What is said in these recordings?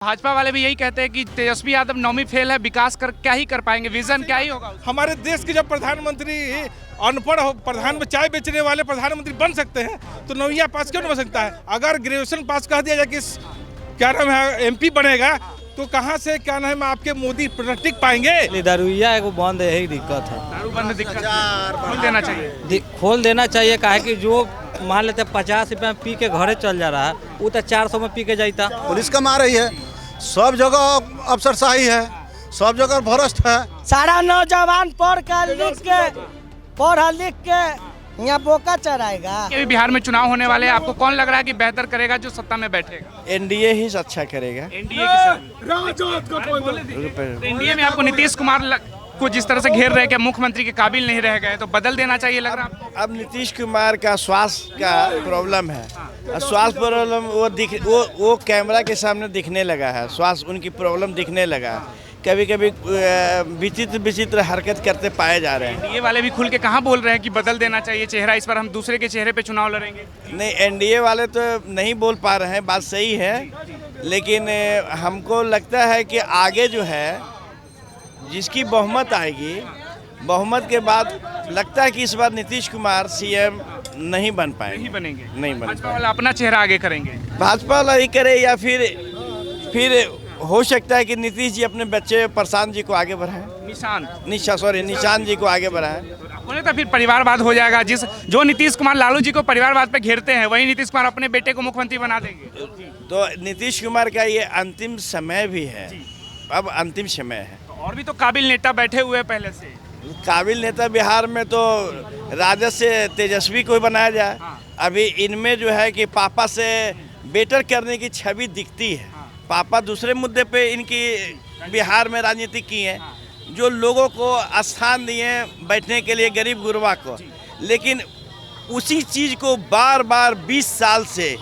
भाजपा वाले भी यही कहते हैं कि तेजस्वी यादव नौवीं फेल है, विकास कर क्या ही कर पाएंगे, विजन क्या ही होगा। हमारे देश के जब प्रधानमंत्री अनपढ़ हो, प्रधान चाय बेचने वाले प्रधानमंत्री बन सकते हैं तो नौवीं पास क्यों नहीं बन सकता है। अगर ग्रेजुएशन पास कह दिया जाए कि क्या नाम है एमपी बनेगा तो कहाँ से क्या नाम है आपके मोदी टिक पाएंगे। दारूया एगो बंद है, यही दिक्कत है। दारू बंद दिक्कत खोल देना चाहिए, खोल देना चाहिए। काहे कि जो मान लेते 50 रुपया में पी के घरे चल जा रहा है, वो तो 400 में पी के जाता। पुलिस कमा रही है, सब जगह अफसरशाही है, सब जगह भ्रष्ट है। सारा नौजवान पढ़ लिख के यहाँ बोका चढ़ाएगा। अभी बिहार में चुनाव होने वाले हैं, आपको कौन लग रहा है कि बेहतर करेगा जो सत्ता में बैठेगा? एनडीए ही अच्छा करेगा। एनडीए एनडीए में आपको नीतीश कुमार को जिस तरह से घेर रहे, क्या मुख्यमंत्री के काबिल नहीं रह गए तो बदल देना चाहिए लग रहा है? अब नीतीश कुमार का स्वास्थ्य का प्रॉब्लम है, स्वास्थ्य प्रॉब्लम वो कैमरा के सामने दिखने लगा है, स्वास्थ्य उनकी प्रॉब्लम दिखने लगा है। कभी कभी विचित्र हरकत करते पाए जा रहे हैं। एनडीए वाले भी खुल के कहाँ बोल रहे हैं कि बदल देना चाहिए चेहरा, इस पर हम दूसरे के चेहरे पे चुनाव लड़ेंगे? नहीं, एनडीए वाले तो नहीं बोल पा रहे हैं, बात सही है, लेकिन हमको लगता है कि आगे जो है जिसकी बहुमत आएगी, बहुमत के बाद लगता है कि इस बार नीतीश कुमार सीएम नहीं बन पाएंगे, नहीं बनेंगे, नहीं बन भाजपा वाला अपना चेहरा आगे करेंगे, भाजपा वाला ही करे, या फिर हो सकता है कि नीतीश जी अपने बच्चे प्रशांत जी को आगे बढ़ाएं, निशांत जी को आगे बढ़ाएं। बोले तो फिर परिवारवाद हो जाएगा। जो नीतीश कुमार लालू जी को परिवारवाद पे घेरते हैं, वही नीतीश कुमार अपने बेटे को मुख्यमंत्री बना देंगे। तो नीतीश कुमार का ये अंतिम समय भी है, अब अंतिम समय है। और भी तो काबिल नेता बैठे हुए पहले से। काबिल नेता बिहार में तो राजद से तेजस्वी को बनाया जाए। अभी इनमें जो है कि पापा से बेटर करने की छवि दिखती है। पापा दूसरे मुद्दे पे इनकी बिहार में राजनीति की है, जो लोगों को स्थान दिए बैठने के लिए, गरीब गुरबा को, लेकिन उसी चीज़ को बार बार 20 साल से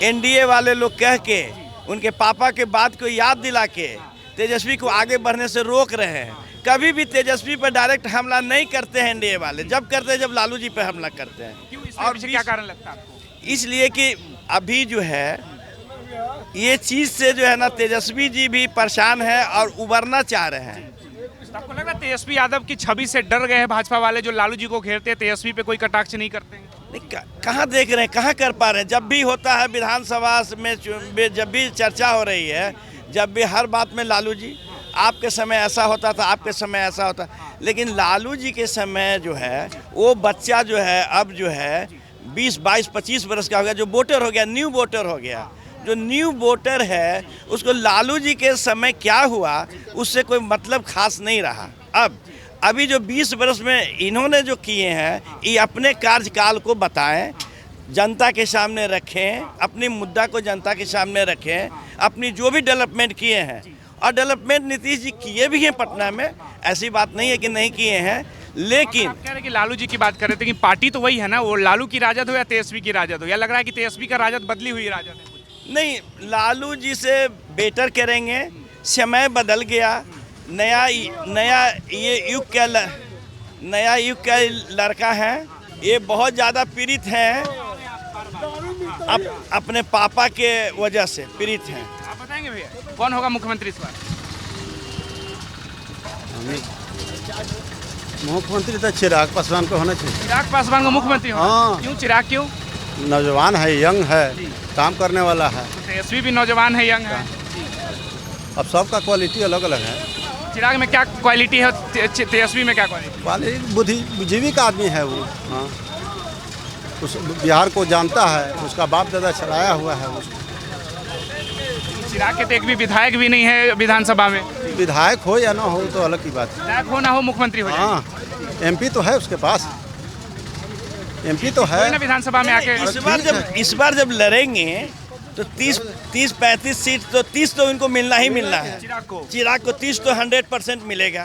एनडीए वाले लोग कह के उनके पापा के बात को याद दिला के तेजस्वी को आगे बढ़ने से रोक रहे हैं। कभी भी तेजस्वी पर डायरेक्ट हमला नहीं करते हैं एनडीए वाले, जब करते हैं जब लालू जी पे हमला करते हैं। क्यों, और क्या कारण लगता है आपको? इसलिए कि अभी जो है ये चीज़ से जो है ना तेजस्वी जी भी परेशान है और उबरना चाह रहे हैं। आपको लग रहा है तेजस्वी यादव की छवि से डर गए हैं भाजपा वाले, जो लालू जी को घेरते हैं, तेजस्वी पे कोई कटाक्ष नहीं करते हैं? कहाँ देख रहे हैं, कहाँ कर पा रहे हैं। जब भी होता है विधानसभा में, जब भी चर्चा हो रही है, जब भी हर बात में लालू जी, आपके समय ऐसा होता था, आपके समय ऐसा होता, लेकिन लालू जी के समय जो है वो बच्चा जो है अब जो है 20, 22, 25 वर्ष का हो गया, जो वोटर हो गया, न्यू वोटर हो गया। जो न्यू वोटर है उसको लालू जी के समय क्या हुआ उससे कोई मतलब खास नहीं रहा। अभी जो 20 वर्ष में इन्होंने जो किए हैं, ये अपने कार्यकाल को बताएं, जनता के सामने रखें, अपनी मुद्दा को जनता के सामने रखें, अपनी जो भी डेवलपमेंट किए हैं, और डेवलपमेंट नीतीश जी किए भी हैं पटना में, ऐसी बात नहीं है कि नहीं किए हैं। लेकिन आप कह रहे हैं कि लालू जी की बात कर रहे थे कि पार्टी तो वही है ना, वो लालू की राजद हो या तेजस्वी की राजद हो, या लग रहा है कि तेजस्वी का राजद बदली हुई राजद है? नहीं, लालू जी से बेटर करेंगे, समय बदल गया, नया ये नया युग का लड़का है, ये बहुत ज़्यादा पीड़ित हैं, अपने पापा के वजह से पीड़ित हैं। आप बताएंगे भैया कौन होगा मुख्यमंत्री इस बार? मुख्यमंत्री तो चिराग पासवान को होना चाहिए। चिराग पासवान को मुख्यमंत्री होना? हाँ। क्यों चिराग, क्यों? नौजवान है, यंग है, काम करने वाला है। तेजस्वी भी नौजवान है, यंग है। अब सबका क्वालिटी अलग अलग है। चिराग में क्या क्वालिटी है, तेजस्वी में क्या क्वालिटी? बुद्धिजीवी का आदमी है वो। हाँ, उस बिहार को जानता है, उसका बाप दादा चलाया हुआ है उसको। चिराग के तो एक भी विधायक भी नहीं है विधानसभा में। विधायक हो या ना हो तो अलग की बात है। विधायक हो ना हो मुख्यमंत्री हो जाए। हाँ, एमपी तो है उसके पास, एमपी तो है ना विधानसभा में आके। इस बार जब लड़ेंगे तो 30-35 सीट, तो 30 तो इनको मिलना ही मिलना है। चिराग को 30 तो 100% मिलेगा,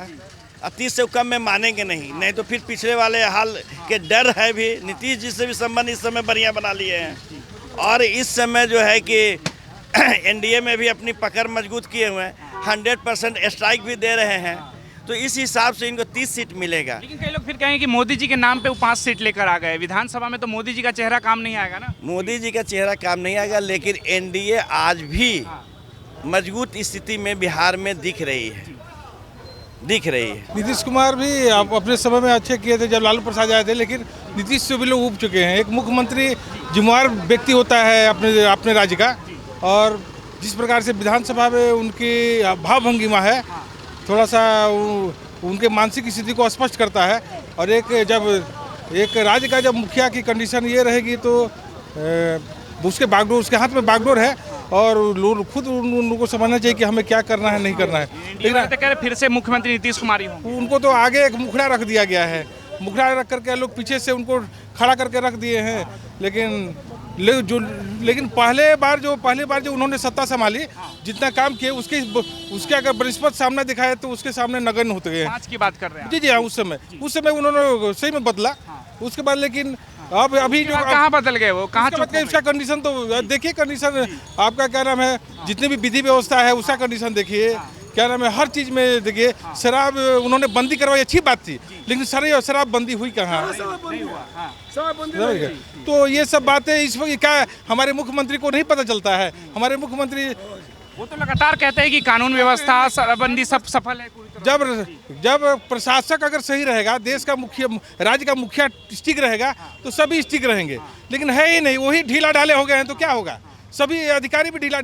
और 30 से कम में मानेंगे नहीं तो फिर पिछले वाले हाल के डर है भी। नीतीश जी से भी संबंध इस समय बढ़िया बना लिए हैं, और इस समय जो है कि एनडीए में भी अपनी पकड़ मजबूत किए हुए हैं, 100% स्ट्राइक भी दे रहे हैं, तो इस हिसाब से इनको 30 सीट मिलेगा। लेकिन कई लोग फिर कहेंगे कि मोदी जी के नाम पे वो 5 सीट लेकर आ गए विधानसभा में, तो मोदी जी का चेहरा काम नहीं आएगा ना? मोदी जी का चेहरा काम नहीं आएगा, लेकिन एनडीए आज भी मजबूत स्थिति में बिहार में दिख रही है। नीतीश कुमार भी अपने समय में अच्छे किए थे जब लालू प्रसाद आए थे, लेकिन नीतीश से भी लोग उब चुके हैं। एक मुख्यमंत्री जिम्मेदार व्यक्ति होता है अपने राज्य का, और जिस प्रकार से विधानसभा में उनकी भाव भंगिमा है, थोड़ा सा उनके मानसिक स्थिति को स्पष्ट करता है। और एक राज्य का जब मुखिया की कंडीशन ये रहेगी तो उसके हाथ में बागडोर है, और लोग खुद उनको समझना चाहिए कि हमें क्या करना है, नहीं करना है। लेकिन तो कह रहे फिर से मुख्यमंत्री नीतीश कुमार ही होंगे। उनको तो आगे एक मुखड़ा रख दिया गया है, मुखड़ा रख करके लोग पीछे से उनको खड़ा करके रख दिए हैं। लेकिन पहले बार जो उन्होंने सत्ता संभाली, जितना काम किए उसके अगर बृहस्पति सामने दिखाए तो उसके सामने नगण्य होते गए। 5 की बात कर रहे हैं जी हाँ, उस समय उन्होंने सही में बदला। उसके बाद लेकिन अभी जो कहाँ बदल गए, वो कहाँ चुप गए? उसका कंडीशन तो देखिए, कंडीशन आपका क्या नाम है, जितनी भी विधि व्यवस्था है उसका कंडीशन देखिए, क्या नाम है, हर चीज में देखिए। शराब उन्होंने बंदी करवाई, अच्छी बात थी, लेकिन शराब बंदी हुई कहाँ? तो ये सब बातें इस वक्त क्या हमारे मुख्यमंत्री को नहीं पता चलता है? हमारे मुख्यमंत्री वो तो लगातार कहते हैं कि कानून व्यवस्था शराबबंदी सब सफल है पूरी तरह। जब प्रशासक अगर सही रहेगा, देश का राज्य का मुखिया स्टिक रहेगा तो सभी स्टिक रहेंगे, लेकिन है ही नहीं, वही ढीला ढाले हो गए हैं। तो क्या होगा? सभी अधिकारी भी ढीला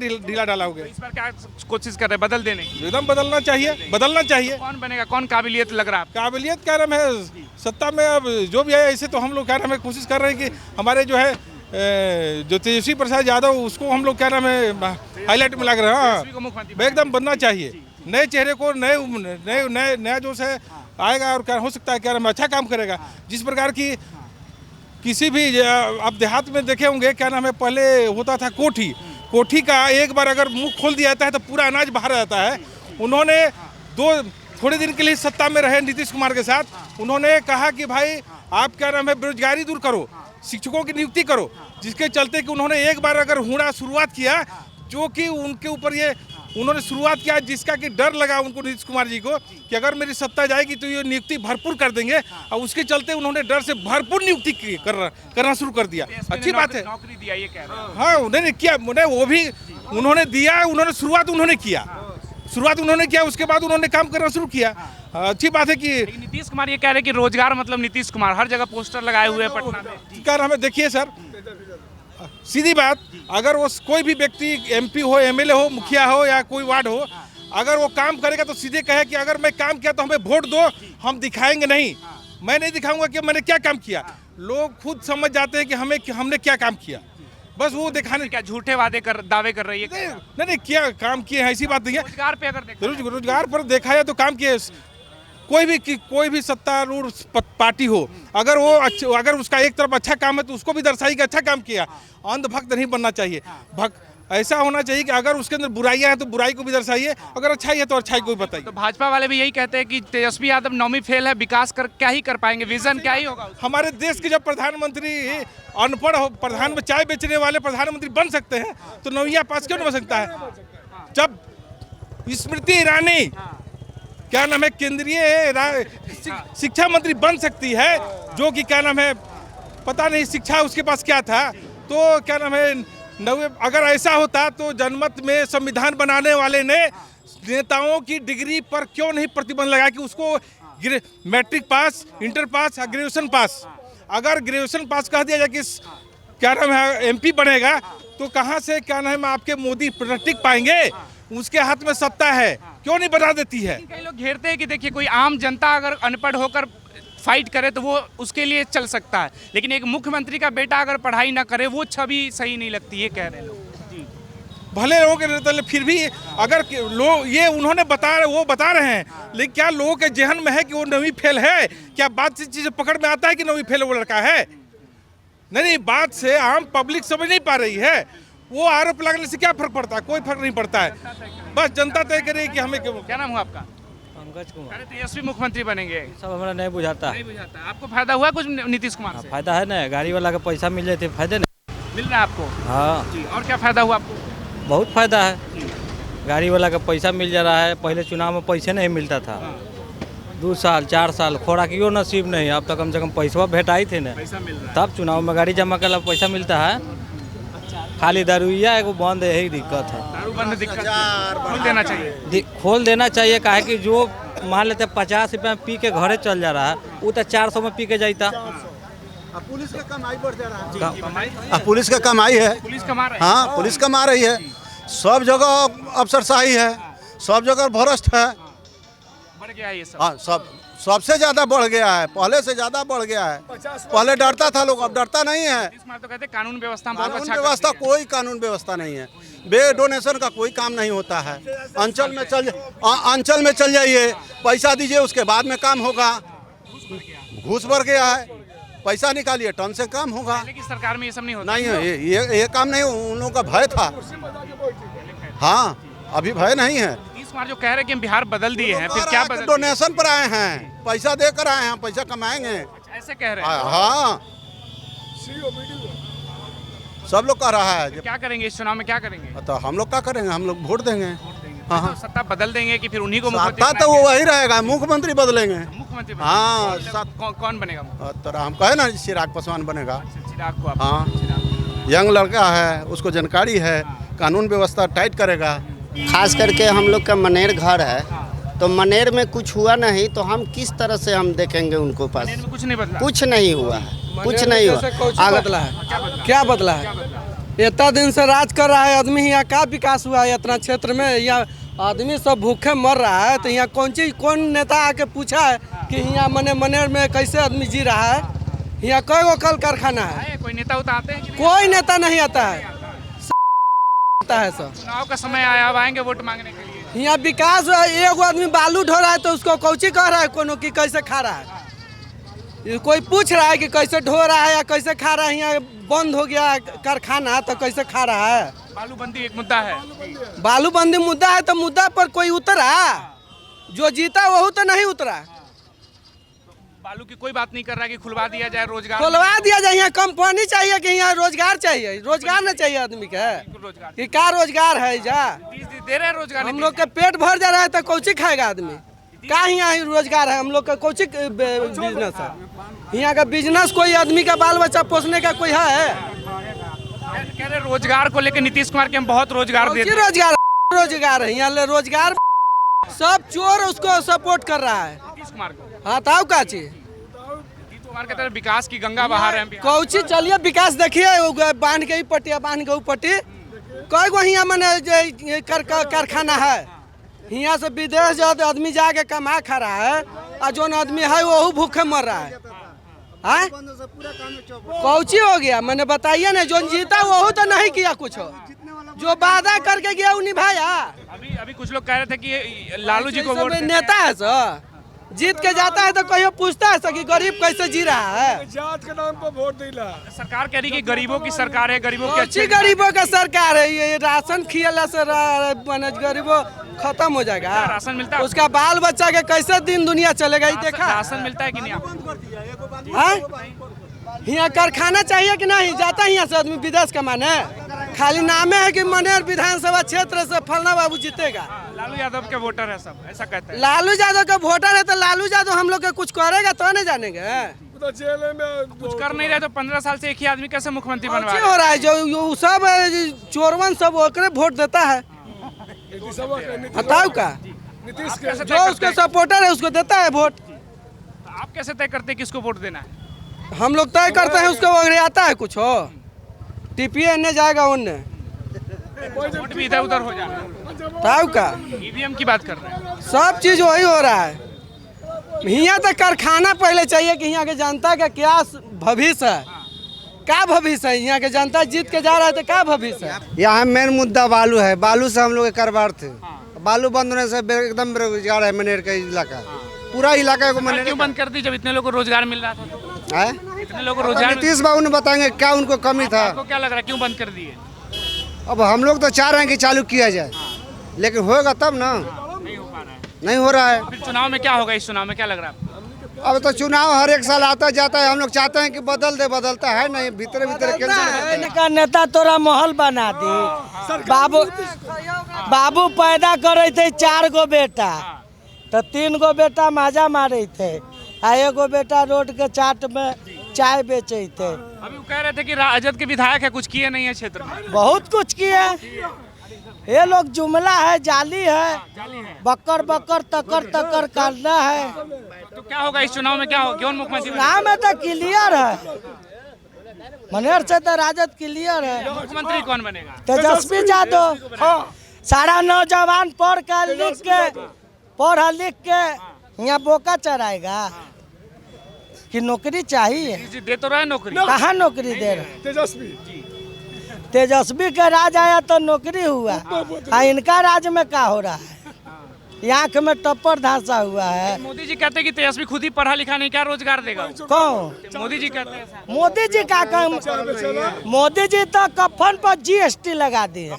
डाला हो गए। इस पर क्या कोशिश कर रहे हैं बदल देने की? एकदम बदलना चाहिए। कौन बनेगा, कौन काबिलियत लग रहा है? काबिलियत क्या नाम है, सत्ता में अब जो भी है, ऐसे तो हम लोग क्या नाम है कोशिश कर रहे हैं कि हमारे जो है जो तेजस्वी प्रसाद यादव, उसको हम लोग क्या नाम है हाईलाइट में लग रहे हैं। एकदम बनना चाहिए, नए चेहरे को नया जोश है आएगा, और क्या हो सकता है क्या नाम अच्छा काम करेगा। जिस प्रकार की किसी भी अब देहात में देखे होंगे, क्या नाम है, पहले होता था कोठी का एक बार अगर मुंह खोल दिया जाता है तो पूरा अनाज बाहर आ जाता है। उन्होंने थोड़े दिन के लिए सत्ता में रहे नीतीश कुमार के साथ, उन्होंने कहा कि भाई आप क्या नाम है बेरोजगारी दूर करो, शिक्षकों की नियुक्ति करो, जिसके चलते कि उन्होंने एक बार अगर हुड़ा शुरुआत किया, जो कि उनके ऊपर ये उन्होंने शुरुआत किया, जिसका कि डर लगा उनको नीतीश कुमार जी को कि अगर मेरी सत्ता जाएगी तो ये नियुक्ति भरपूर कर देंगे, और उसके चलते उन्होंने डर से भरपूर नियुक्ति करना शुरू कर दिया। अच्छी बात है, नौकरी दिया ये कह रहे हैं। हाँ, उन्होंने किया, वो भी उन्होंने दिया, शुरुआत उन्होंने किया, उसके बाद उन्होंने काम करना शुरू किया। अच्छी बात है कि नीतीश कुमार ये कह रहे हैं कि रोजगार मतलब नीतीश कुमार, हर जगह पोस्टर लगाए हुए हैं पटना में। क्या हमें देखिए सर, सीधी बात, अगर वो कोई भी व्यक्ति MP हो, MLA हो, मुखिया हो या कोई वार्ड हो, अगर वो काम करेगा तो सीधे कहे कि अगर मैं काम किया तो हमें वोट दो, हम दिखाएंगे नहीं, मैं नहीं दिखाऊंगा कि मैंने क्या काम किया। लोग खुद समझ जाते हैं कि हमने क्या काम किया, बस वो दिखाने। क्या झूठे दावे कर रही है? नहीं, क्या काम किए हैं, ऐसी बात नहीं है। रोजगार पे अगर रोजगार पर देखा जाए तो काम किए। कोई भी सत्तारूढ़ पार्टी हो, अगर उसका एक तरफ अच्छा काम है तो उसको भी दर्शाई कि अच्छा काम किया। अंधभक्त नहीं बनना चाहिए, ऐसा होना चाहिए कि अगर उसके अंदर बुराइयां हैं तो बुराई को भी दर्शाइए, अगर अच्छाई है तो अच्छाई को भी बताइए। तो भाजपा वाले भी यही कहते हैं कि तेजस्वी यादव नौवीं फेल है, विकास क्या ही कर पाएंगे, विजन क्या ही होगा? हमारे देश के जब प्रधानमंत्री अनपढ़ हो, चाय बेचने वाले प्रधानमंत्री बन सकते हैं तो नौवीं पास क्यों नहीं बन सकता है? जब स्मृति ईरानी क्या नाम है केंद्रीय शिक्षा मंत्री बन सकती है, जो कि क्या नाम है पता नहीं शिक्षा उसके पास क्या था, तो क्या नाम है अगर ऐसा होता तो जनमत में संविधान बनाने वाले ने नेताओं की डिग्री पर क्यों नहीं प्रतिबंध लगाया कि उसको मैट्रिक पास, इंटर पास या ग्रेजुएशन पास, अगर ग्रेजुएशन पास कह दिया जाए कि क्या नाम है MP बनेगा, तो कहाँ से क्या नाम है आपके मोदी टिक पाएंगे? उसके हाथ में सत्ता है, क्यों नहीं बना देती है? कई लोग घेरते हैं कि देखिए कोई आम जनता अगर अनपढ़ होकर फाइट करे तो वो उसके लिए चल सकता है, लेकिन एक मुख्यमंत्री का बेटा अगर पढ़ाई ना करे वो छवि सही नहीं लगती, ये कह रहे हैं लोग। भले लोगों के फिर भी अगर लोग ये उन्होंने बता रहे हैं, लेकिन क्या लोगों के जहन में है कि वो नौवीं फेल है? क्या बात से चीजें पकड़ में आता है कि नौवीं फेल वो लड़का है? नहीं, बात से आम पब्लिक समझ नहीं पा रही है। वो आरोप लगने से क्या फर्क पड़ता है? कोई फर्क नहीं पड़ता है, बस जनता तय करे कि हमें। क्या नाम हुआ आपका? पंकज कुमार। तेजस्वी मुख्यमंत्री बनेंगे, सब हमारा नहीं बुझाता। आपको फायदा हुआ कुछ नीतीश कुमार से? फायदा है ना, गाड़ी वाला का पैसा मिल जाते, फायदे नहीं मिल रहा है आपको? हाँ जी। और क्या फायदा हुआ आपको? बहुत फायदा है, गाड़ी वाला का पैसा मिल जा रहा है। पहले चुनाव में पैसे नहीं मिलता था, 2 साल 4 साल खोराकियों नसीब नहीं, अब तक कम से कम पैसा भेटाई थे ना, पैसा मिल रहा है। तब चुनाव में गाड़ी जमा करला पैसा मिलता है। खाली दारूया एगो बंद है, यही दिक्कत है। दारू बंद दिक्कत खोल देना चाहिए। खोल देना चाहिए, काहे कि जो मान लेते 50 रुपये में पी के घरे चल जा रहा है, वो तो 400 में पी के जाता। पुलिस का कमाई बढ़ जा रहा है। कमाई पुलिस का कमाई है, पुलिस कमा रही है। हाँ पुलिस कमा रही है। सब जगह अफसरशाही है, सब जगह भ्रष्ट है। बढ़ गया ये सब। हाँ सब सबसे ज़्यादा बढ़ गया है, पहले से ज़्यादा बढ़ गया है। पहले डरता था लोग, अब डरता नहीं है। इस बार तो कहते हैं कानून व्यवस्था बहुत कानून अच्छा व्यवस्था, कोई कानून व्यवस्था नहीं है। बे डोनेशन का कोई काम नहीं होता है। अंचल में चल जाइए, पैसा दीजिए, उसके बाद में काम होगा। घूस बढ़ गया है, पैसा निकालिए टन से काम होगा। पहले की सरकार में ये सब नहीं होता। नहीं है, ये काम नहीं, उन लोगों का भय था। हाँ अभी भय नहीं है। इस बार जो कह रहे हैं कि हम बिहार बदल दिए हैं, फिर क्या बदल? डोनेशन पर आए हैं, पैसा देकर आए हैं, पैसा कमाएंगे। ऐसे कह रहे हैं। हाँ सब लोग कह रहा है। क्या करेंगे इस चुनाव में, क्या करेंगे? तो हम लोग क्या करेंगे, हम लोग वोट देंगे। हाँ तो सत्ता बदल देंगे कि फिर उन्हीं को सत्ता मुख्यमंत्री तो वो वही रहेगा, मुख्यमंत्री बदलेंगे। मुख्यमंत्री हाँ कौन बनेगा? तो हम कहे ना चिराग पासवान बनेगा। चिराग को आप हाँ यंग लड़का है, उसको जानकारी है, कानून व्यवस्था टाइट करेगा। खास करके हम लोग का मनेर घर है, तो मनेर में कुछ हुआ नहीं, तो हम किस तरह से हम देखेंगे उनको पास? में कुछ नहीं बदला। कुछ नहीं हुआ है, कुछ नहीं हुआ। बदला है, क्या बदला है? इतना दिन से राज कर रहा है आदमी, यहाँ का विकास हुआ है इतना क्षेत्र में? यहाँ आदमी सब भूखे मर रहा है, तो यहाँ कौन नेता आके पूछा है कि यहाँ मनेर में कैसे आदमी जी रहा है? यहाँ कई गो कल कारखाना है, कोई नेता उता आते हैं कि नहीं? कोई नेता नहीं आता है। आता है सब। चुनाव का समय आया, अब आएंगे वोट मांगने के लिए। यहाँ विकास, एगो आदमी बालू ढो रहा है तो उसको कौची कह रहा है कोनो कि कैसे खा रहा है? ये कोई पूछ रहा है कि कैसे ढो रहा है या कैसे खा रहा है? यहाँ बंद हो गया कारखाना तो कैसे खा रहा है? बालूबंदी एक मुद्दा है। बालूबंदी मुद्दा है, तो मुद्दा पर कोई उतरा? जो जीता वही तो नहीं उतरा। बालू की कोई बात नहीं कर रहा कि खुलवा दिया जाए, रोजगार खुलवा दिया जाए। यहाँ कंपनी चाहिए कि यहाँ रोजगार चाहिए? रोजगार न चाहिए आदमी के रोजगार कि क्या रोजगार है? जा दे रहे हैं रोजगार। हम लोग के पेट भर जा रहा है तो कौची खाएगा आदमी? का यहाँ रोजगार है? हम लोग का कौची बिजनेस है? यहाँ का बिजनेस कोई आदमी का बाल बच्चा पोसने का कोई है? कह रहे रोजगार को लेकर नीतीश कुमार के हम बहुत रोजगार देते हैं। रोजगार है यहाँ ले रोजगार। सब चोर उसको सपोर्ट कर रहा है, नीतीश कुमार को। हाँ ताऊ का चीज नीतीश कुमार के तरफ विकास की गंगा बहा रहे हैं। कौची चलिए विकास देखिए, बांध के ही पट्टी, बांध के पट्टी कई गो यहाँ मैंने कारखाना है। यहाँ से विदेश जो आदमी जाके कमा खा रहा है, और जो आदमी है वो भूखे मर रहा है। हाँ कौची हो गया मैंने बताइए ना? जो जीता वो तो नहीं किया कुछ, जो वादा करके गया वो निभाया। अभी कुछ लोग कह रहे थे कि लालू जी को वोट नेता है सर, जीत के जाता है तो कहीं पूछता है सर कि गरीब कैसे जी रहा है? जात के नाम पर वोट दिला। सरकार कह रही कि गरीबों की सरकार है, गरीबों की अच्छी गरीबों का सरकार है। ये राशन खिला से गरीबों खत्म हो जाएगा। राशन मिलता है? उसका बाल बच्चा के कैसे दिन दुनिया चलेगा? ये देखा राशन मिलता है कि नहीं आपको? यहाँ कारखाना चाहिए कि नहीं? जाता है यहाँ से आदमी विदेश कमाने? खाली नामे है कि मनेर विधानसभा क्षेत्र से फलना बाबू जीतेगा। लालू यादव के वोटर है सब, ऐसा कहते हैं। लालू यादव का वोटर है तो लालू यादव हम लोग के कुछ करेगा तो नहीं जानेंगे? कुछ कर नहीं रहे तो 15 साल से एक ही आदमी कैसे मुख्यमंत्री बनवा रहे हैं? हो रहा है जो सब चोरवन सब ओकरे वोट देता है। बताओ का जो उसके सपोर्टर है उसको देता है वोट। आप कैसे तय करते हैं किसको वोट देना है? हम लोग तय करते हैं, उसको अगर आता है कुछ हो टीपीए ने जाएगा उनने, वोट भी इधर उधर हो जाएगा। ताऊ का ईवीएम की बात कर रहे हैं। सब चीज वही हो रहा है। यहाँ तक कारखाना पहले चाहिए कि यहाँ के जनता का क्या भविष्य है, क्या भविष्य है? यहाँ के जनता जीत के जा रहा है तो क्या भविष्य है? यहाँ मेन मुद्दा बालू है। बालू से हम लोग के कारोबार थे, बालू बंद होने से एकदम बेरोजगार है मनेर का इलाका, पूरा इलाका को। मनेर क्यों बंद कर दी जब इतने लोगों को रोजगार मिल रहा था? इतने लोगों को रोजगार नीतीश बाबू ने बताएंगे क्या उनको कमी था। आपको क्या लग रहा है क्यों बंद कर दिए? अब हम लोग तो चाह रहे हैं कि चालू किया जाए, लेकिन होगा तब ना। नहीं हो पा रहा है। नहीं हो रहा है। फिर चुनाव में क्या होगा? इस चुनाव में क्या लग रहा है आपको? अब तो चुनाव हर एक साल आता जाता है, हम लोग चाहते हैं कि बदल दे, बदलता है नहीं, भीतर इनका नेता तोरा महल बना दी। बाबू पैदा करे थे 4 गो बेटा, तो 3 गो बेटा माजा मारे थे, आ एगो बेटा रोड के चाट में चाय बेचे थे। अभी वो कह रहे थे कि राजद के विधायक है, कुछ किए नहीं है क्षेत्र में। बहुत कुछ किए, ये लोग जुमला है, जाली है, बकर बकर तकर तकर करना है। तो क्या होगा इस चुनाव में, क्या होगा, कौन मुख्यमंत्री बनेगा? नाम है तो क्लियर है, मनेर से तो राजद क्लियर है। मुख्यमंत्री कौन बनेगा? तेजस्वी यादव। सारा नौजवान पढ़ लिख के यहाँ बोका चढ़ाएगा कि नौकरी चाहिए। जी, दे तो रहे नौकरी। कहाँ नौकरी दे रहे? तेजस्वी का राज आया तो नौकरी हुआ, इनका राज में क्या हो रहा है? आँख में टप्पर धांसा हुआ है। मोदी जी कहते हैं कि तेजस्वी खुद ही पढ़ा लिखा नहीं, क्या रोजगार देगा? कौन? मोदी जी कहते हैं ऐसा। मोदी जी का काम, मोदी जी तो कफन पर जीएसटी लगा दिए।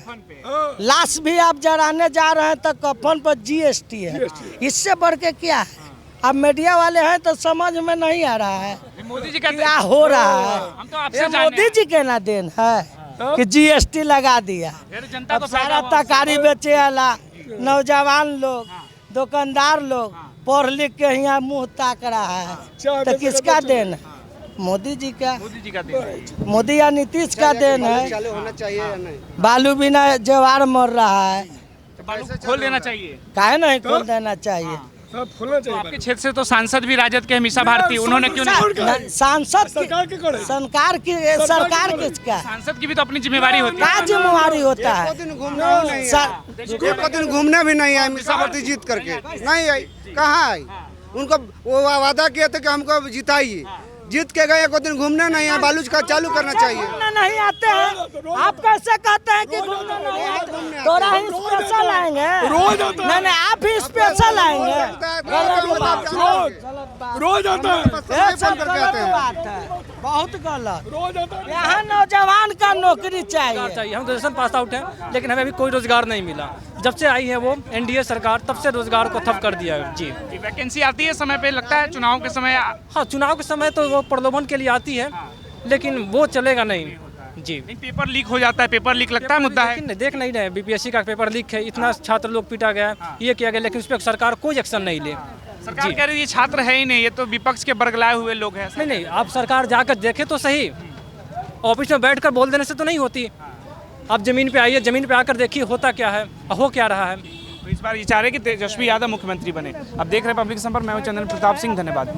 लाश भी आप जराने जा रहे हैं तो कफन पर जीएसटी है, इससे बढ़ के क्या है? अब मीडिया वाले हैं तो समझ में नहीं आ रहा है मोदी जी कहते क्या हैं हो रहा है। हम तो आपसे ये जाने मोदी जी के ना देन है कि जीएसटी लगा दिया। फिर जनता अब को सारा तरकारी बेचे वाला नौजवान लोग, दुकानदार लोग पढ़ लिख के यहाँ मुंह ताक रहा है, तो किसका देन है? मोदी जी का। मोदी जी का देन। मोदी या नीतीश का देन है। चालू होना चाहिए या नहीं? बालू बिना जवार मर रहा है, तो बालू खोल देना चाहिए। काहे नहीं खोल देना चाहिए? तो आपके क्षेत्र से तो सांसद भी राजद के हैं, मीसा भारती, उन्होंने क्यों नहीं? सांसद सरकार किसका? सांसद की भी तो अपनी जिम्मेवारी होती है। क्या जिम्मेवारी होता है? एक दिन घूमने भी नहीं आए मीसा भारती जीत करके, नहीं आई। कहाँ आई? उनको वो वादा किया था कि हमको जिताइए, जीत के गए, एक दिन घूमने नहीं है। बालू का चालू करना चाहिए। घूमने नहीं आते हैं, आप कैसे कहते हैं कि घूमने नहीं आते? तोरा ही स्पेशल आएंगे, नहीं आप ही स्पेशल आएंगे। रोज आता ये सब गलत बात है, बहुत गलत। यहाँ नौजवान का नौकरी चाहिए। हम ग्रेजुएशन पास आउट हैं, लेकिन हमें अभी कोई रोजगार नहीं मिला। जब से आई है वो एनडीए सरकार, तब से रोजगार को ठप कर दिया है। जी, वैकेंसी आती है समय पे, लगता है चुनाव के समय। हाँ, चुनाव के समय तो वो प्रलोभन के लिए आती है, लेकिन वो चलेगा नहीं। जी, पेपर लीक हो जाता है, पेपर लीक लगता है मुद्दा है। लेकिन देख नहीं रहे, बीपीएससी का पेपर लीक है, इतना छात्र लोग पीटा गया, ये किया गया, लेकिन उस पर सरकार कोई एक्शन नहीं ले। सरकार कह रही है छात्र है ही नहीं, ये तो विपक्ष के बरगलाए हुए लोग हैं। नहीं, आप सरकार जाकर देखे तो सही, ऑफिस में बैठकर बोल देने से तो नहीं होती। आप जमीन पे आइए, जमीन पे आकर देखिए होता क्या है, हो क्या रहा है। तो इस बार ये चाह रहे कि तेजस्वी यादव मुख्यमंत्री बने। अब देख रहे हैं पब्लिक संपर्क, मैं हूं चंदन प्रताप सिंह, धन्यवाद।